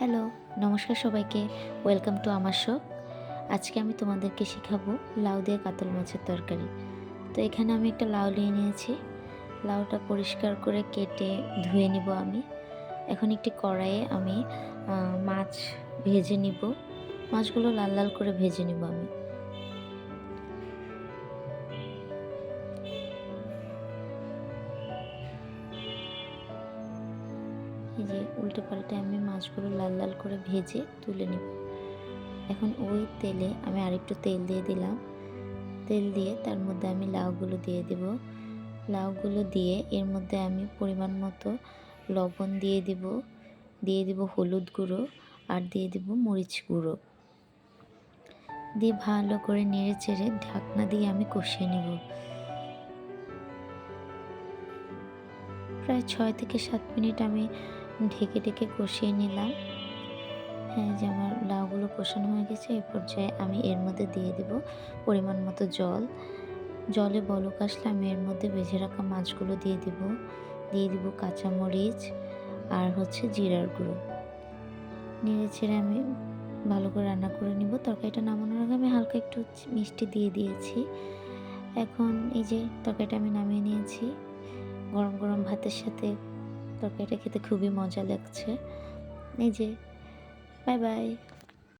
Hello, নমস্কার সবাইকে। Welcome to আমার শো। আজকে আমি তোমাদেরকে শেখাবো লাউ দিয়ে কাতল মাছের তরকারি। তো এখানে আমি একটা লাউ নিয়ে নিয়েছি। লাউটা পরিষ্কার করে কেটে ধুয়ে নিব আমি। এখন একটি কড়াইয়ে আমি মাছ ভেজে নিব। মাছগুলো লাল লাল করে ভেজে নিব আমি। এই যে উল্টে পাল্টে আমি মাছগুলো লাল লাল করে ভেজে তুলে নিব। এখন ওই তেলে আমি আরেকটু তেল দিয়ে দিলাম। তেল দিয়ে তার মধ্যে আমি লাউগুলো দিয়ে দেব। লাউগুলো দিয়ে এর মধ্যে আমি পরিমাণ মতো লবণ দিয়ে দিব হলুদ গুঁড়ো আর দিয়ে দিব মরিচ গুঁড়ো দিয়ে ভালো করে নেড়ে চেড়ে ঢাকনা দিয়ে আমি কষিয়ে নেব। প্রায় 6 থেকে 7 মিনিট আমি ঢেকে ঢেকে কষিয়ে নিলাম। হ্যাঁ, যে আমার লাউগুলো কষানো হয়ে গেছে, এই পর্যায়ে আমি এর মধ্যে দিয়ে দেব পরিমাণ মতো জল। জলে বলক আসলে আমি এর মধ্যে ভেজে রাখা মাছগুলো দিয়ে দিব কাঁচামরিচ আর জিরার গুঁড়ো। নেড়ে ছেড়ে আমি ভালো করে রান্না করে নিব। তরকারিটা নামানোর আগে আমি হালকা একটু মিষ্টি দিয়ে দিয়েছি। এখন এই যে তরকারিটা আমি নামিয়ে নিয়েছি। গরম গরম ভাতের সাথে তরকারিটা খেতে খুবই মজা লাগছে। এই যে, বাই বাই।